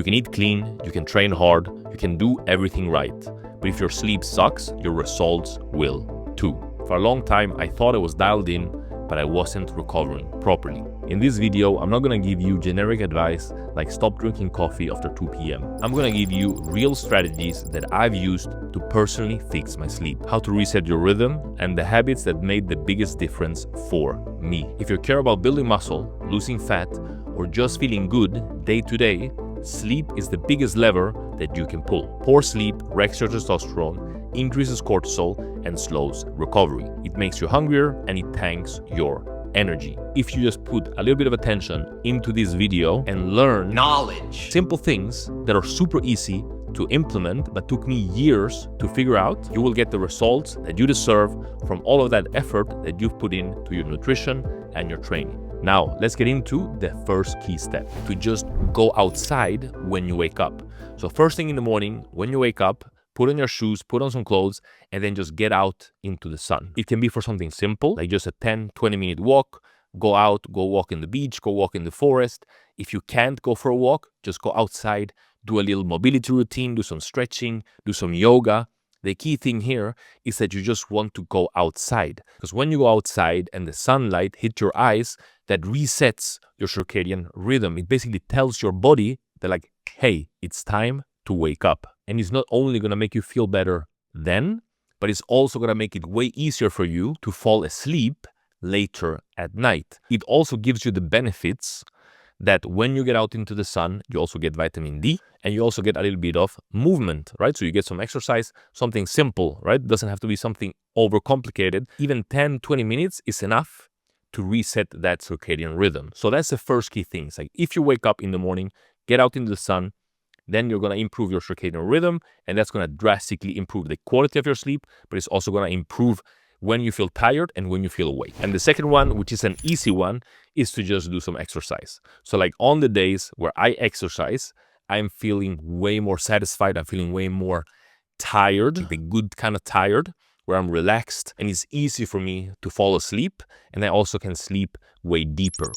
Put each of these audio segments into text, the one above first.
can eat clean, you can train hard, you can do everything right. But if your sleep sucks, your results will too. For a long time, I thought I was dialed in, but I wasn't recovering properly. In this video, I'm not gonna give you generic advice like stop drinking coffee after 2 p.m. I'm gonna give you real strategies that I've used to personally fix my sleep, how to reset your rhythm, and the habits that made the biggest difference for me. If you care about building muscle, losing fat, or just feeling good day to day, sleep is the biggest lever that you can pull. Poor sleep wrecks your testosterone, increases cortisol, and slows recovery. It makes you hungrier and it tanks your energy. If you just put a little bit of attention into this video and learn knowledge, simple things that are super easy to implement but took me years to figure out, you will get the results that you deserve from all of that effort that you've put into your nutrition and your training. Now, let's get into the first key step, to just go outside when you wake up. So first thing in the morning, when you wake up, put on your shoes, put on some clothes, and then just get out into the sun. It can be for something simple, like just a 10, 20-minute walk. Go out, go walk in the beach, go walk in the forest. If you can't go for a walk, just go outside, do a little mobility routine, do some stretching, do some yoga. The key thing here is that you just want to go outside, because when you go outside and the sunlight hits your eyes, that resets your circadian rhythm. It basically tells your body that like, hey, it's time to wake up. And it's not only going to make you feel better then, but it's also going to make it way easier for you to fall asleep later at night. It also gives you the benefits that when you get out into the sun, you also get vitamin D and you also get a little bit of movement, right? So you get some exercise, something simple, right? It doesn't have to be something overcomplicated. Even 10, 20 minutes is enough to reset that circadian rhythm. So that's the first key thing. It's like if you wake up in the morning, get out into the sun, then you're going to improve your circadian rhythm, and that's going to drastically improve the quality of your sleep, but it's also going to improve when you feel tired and when you feel awake. And the second one, which is an easy one, is to just do some exercise. So like on the days where I exercise, I'm feeling way more satisfied. I'm feeling way more tired, the good kind of tired, where I'm relaxed and it's easy for me to fall asleep, and I also can sleep way deeper.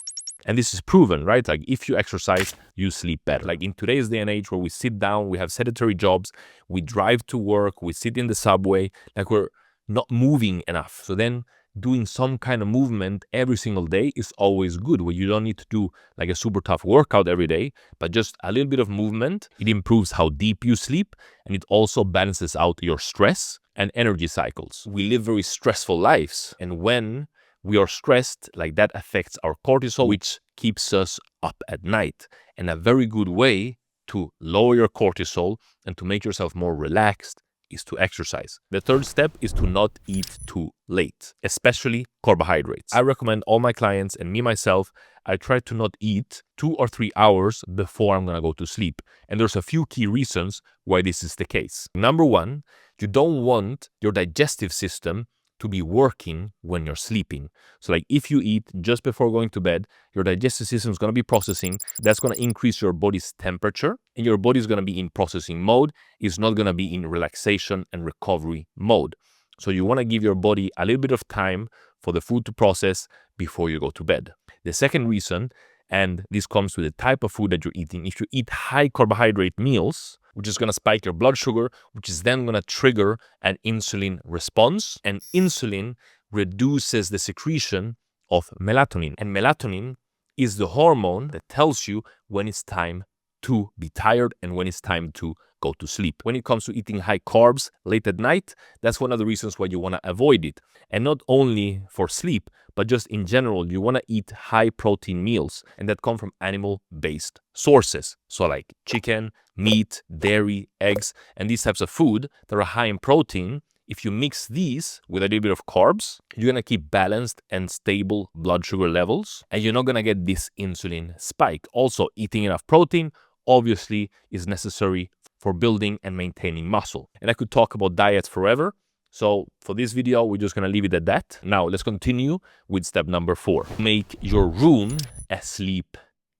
And this is proven, right? Like if you exercise, you sleep better. Like in today's day and age where we sit down, we have sedentary jobs, we drive to work, we sit in the subway, like we're not moving enough. So then doing some kind of movement every single day is always good, where you don't need to do like a super tough workout every day, but just a little bit of movement. It improves how deep you sleep, and it also balances out your stress and energy cycles. We live very stressful lives, and when we are stressed, like that affects our cortisol, which keeps us up at night. And a very good way to lower your cortisol and to make yourself more relaxed is to exercise. The third step is to not eat too late, especially carbohydrates. I recommend all my clients and me myself, I try to not eat 2 or 3 hours before I'm gonna go to sleep. And there's a few key reasons why this is the case. Number one, you don't want your digestive system to be working when you're sleeping. So like if you eat just before going to bed, your digestive system is going to be processing. That's going to increase your body's temperature, and your body is going to be in processing mode. It's not going to be in relaxation and recovery mode. So you want to give your body a little bit of time for the food to process before you go to bed. The second reason, and this comes with the type of food that you're eating, if you eat high carbohydrate meals, which is going to spike your blood sugar, which is then going to trigger an insulin response. And insulin reduces the secretion of melatonin. And melatonin is the hormone that tells you when it's time to be tired and when it's time to go to sleep. When it comes to eating high carbs late at night, that's one of the reasons why you want to avoid it. And not only for sleep, but just in general, you want to eat high protein meals, and that come from animal-based sources. So like chicken, meat, dairy, eggs, and these types of food that are high in protein. If you mix these with a little bit of carbs, you're going to keep balanced and stable blood sugar levels, and you're not going to get this insulin spike. Also, eating enough protein obviously is necessary for building and maintaining muscle. And I could talk about diets forever. So for this video, we're just going to leave it at that. Now let's continue with step number 4. Make your room a sleep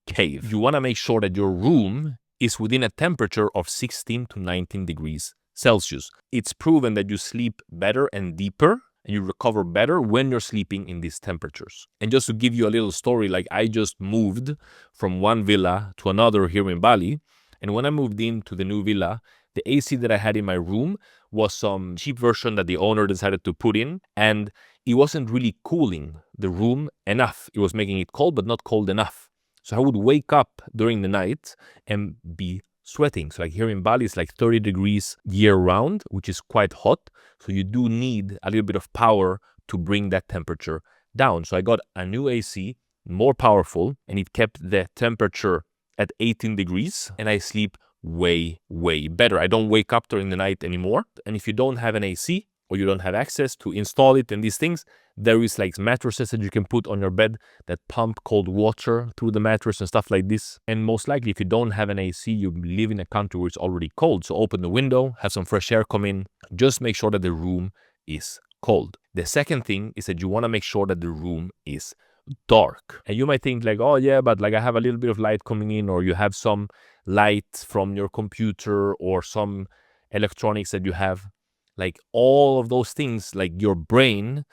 cave. You want to make sure that your room is within a temperature of 16 to 19 degrees Celsius. It's proven that you sleep better and deeper and you recover better when you're sleeping in these temperatures. And just to give you a little story, like I just moved from one villa to another here in Bali, And when I moved into the new villa, the AC that I had in my room was some cheap version that the owner decided to put in, and it wasn't really cooling the room enough. It was making it cold, but not cold enough. So I would wake up during the night and be sweating. So like here in Bali, it's like 30 degrees year round, which is quite hot. So you do need a little bit of power to bring that temperature down. So I got a new AC, more powerful, and it kept the temperature at 18 degrees, and I sleep way better. I don't wake up during the night anymore. And if you don't have an AC or you don't have access to install it and these things, there is like mattresses that you can put on your bed that pump cold water through the mattress and stuff like this. And most likely, if you don't have an AC, you live in a country where it's already cold. So open the window, have some fresh air come in. Just make sure that the room is cold. The second thing is that you want to make sure that the room is dark. And you might think like, oh yeah, but like I have a little bit of light coming in, or you have some light from your computer or some electronics that you have. Like all of those things, like your brain,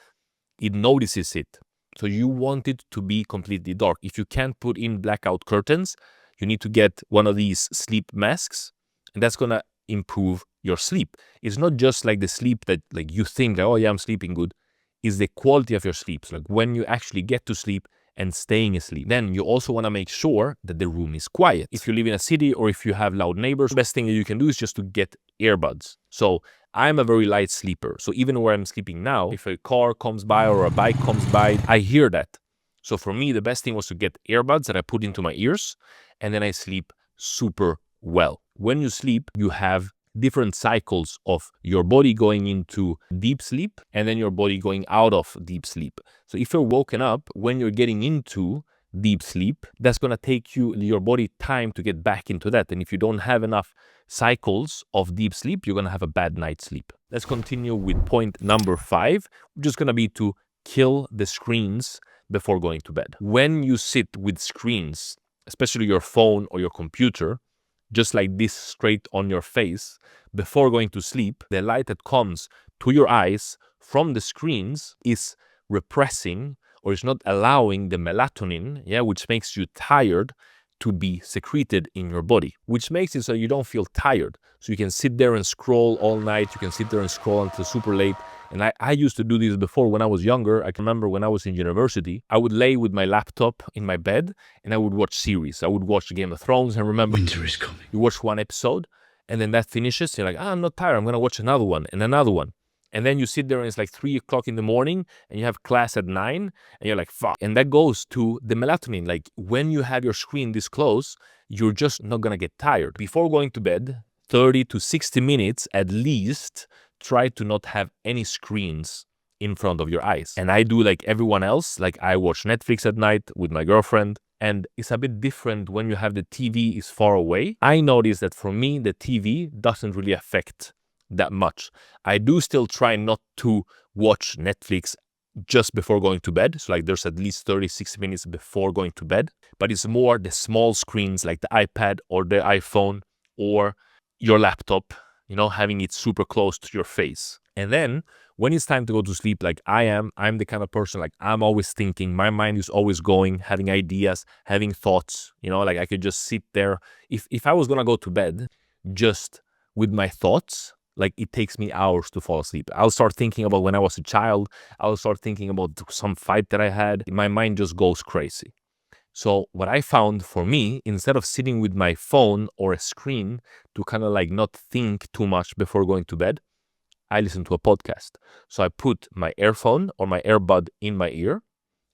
it notices it. So you want it to be completely dark. If you can't put in blackout curtains, you need to get one of these sleep masks, and that's gonna improve your sleep. It's not just like the sleep that like you think like, oh yeah, I'm sleeping good. Is the quality of your sleep. So like when you actually get to sleep and staying asleep. Then you also want to make sure that the room is quiet. If you live in a city or if you have loud neighbors, the best thing that you can do is just to get earbuds. So I'm a very light sleeper. So even where I'm sleeping now, if a car comes by or a bike comes by, I hear that. So for me, the best thing was to get earbuds that I put into my ears, and then I sleep super well. When you sleep, you have different cycles of your body going into deep sleep and then your body going out of deep sleep. So if you're woken up when you're getting into deep sleep, that's going to take your body time to get back into that. And if you don't have enough cycles of deep sleep, you're going to have a bad night's sleep. Let's continue with point number 5, which is going to be to kill the screens before going to bed. When you sit with screens, especially your phone or your computer, just like this straight on your face, before going to sleep, the light that comes to your eyes from the screens is repressing or is not allowing the melatonin, which makes you tired, to be secreted in your body, which makes it so you don't feel tired. So you can sit there and scroll all night, you can sit there and scroll until super late. And I used to do this before when I was younger. I can remember when I was in university, I would lay with my laptop in my bed and I would watch series. I would watch Game of Thrones, and remember, winter is coming. You watch one episode and then that finishes. You're like, I'm not tired. I'm going to watch another one and another one. And then you sit there and it's like 3 o'clock in the morning and you have class at 9 and you're like, fuck. And that goes to the melatonin. Like when you have your screen this close, you're just not going to get tired. Before going to bed, 30 to 60 minutes at least, try to not have any screens in front of your eyes. And I do like everyone else. Like I watch Netflix at night with my girlfriend. And it's a bit different when you have the TV is far away. I notice that for me, the TV doesn't really affect that much. I do still try not to watch Netflix just before going to bed. So like there's at least 36 minutes before going to bed. But it's more the small screens like the iPad or the iPhone or your laptop, having it super close to your face. And then when it's time to go to sleep, like I'm the kind of person, like I'm always thinking, my mind is always going, having ideas, having thoughts, like I could just sit there. If I was going to go to bed just with my thoughts, like it takes me hours to fall asleep. I'll start thinking about when I was a child. I'll start thinking about some fight that I had. My mind just goes crazy. So what I found for me, instead of sitting with my phone or a screen to kind of like not think too much before going to bed, I listen to a podcast. So I put my earphone or my earbud in my ear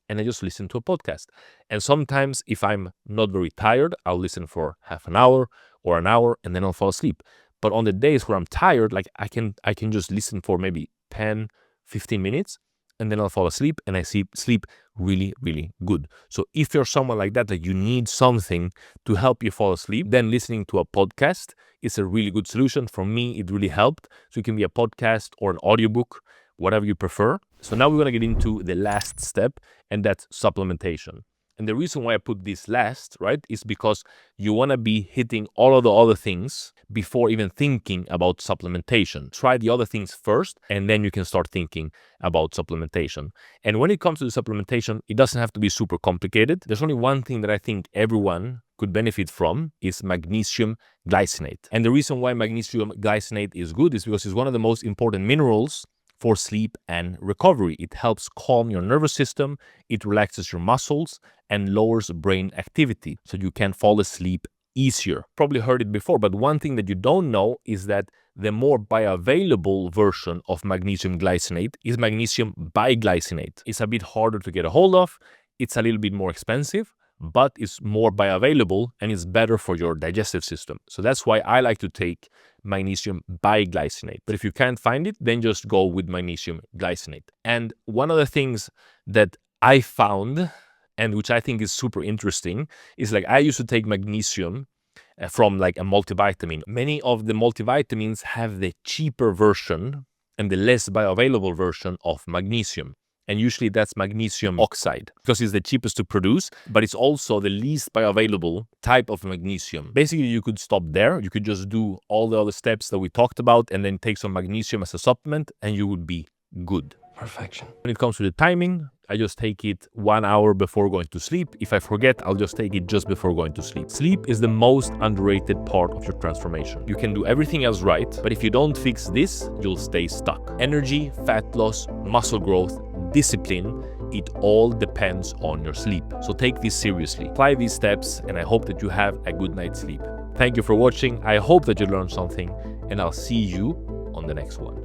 and I just listen to a podcast. And sometimes if I'm not very tired, I'll listen for half an hour or an hour and then I'll fall asleep. But on the days where I'm tired, like I can just listen for maybe 10, 15 minutes and then I'll fall asleep and I sleep really, really good. So if you're someone like that you need something to help you fall asleep, then listening to a podcast is a really good solution. For me, it really helped. So it can be a podcast or an audiobook, whatever you prefer. So now we're going to get into the last step, and that's supplementation. And the reason why I put this last, right, is because you want to be hitting all of the other things before even thinking about supplementation. Try the other things first, and then you can start thinking about supplementation. And when it comes to the supplementation, it doesn't have to be super complicated. There's only one thing that I think everyone could benefit from is magnesium glycinate. And the reason why magnesium glycinate is good is because it's one of the most important minerals for sleep and recovery. It helps calm your nervous system, it relaxes your muscles, and lowers brain activity so you can fall asleep easier. Probably heard it before, but one thing that you don't know is that the more bioavailable version of magnesium glycinate is magnesium biglycinate. It's a bit harder to get a hold of, it's a little bit more expensive, but it's more bioavailable and it's better for your digestive system. So that's why I like to take magnesium biglycinate. But if you can't find it, then just go with magnesium glycinate. And one of the things that I found, and which I think is super interesting, is like I used to take magnesium from like a multivitamin. Many of the multivitamins have the cheaper version and the less bioavailable version of magnesium. And usually that's magnesium oxide because it's the cheapest to produce, but it's also the least bioavailable type of magnesium. Basically, you could stop there. You could just do all the other steps that we talked about and then take some magnesium as a supplement and you would be good. Perfection. When it comes to the timing, I just take it 1 hour before going to sleep. If I forget, I'll just take it just before going to sleep. Sleep is the most underrated part of your transformation. You can do everything else right, but if you don't fix this, you'll stay stuck. Energy, fat loss, muscle growth, discipline, it all depends on your sleep. So take this seriously. Apply these steps, and I hope that you have a good night's sleep. Thank you for watching. I hope that you learned something, and I'll see you on the next one.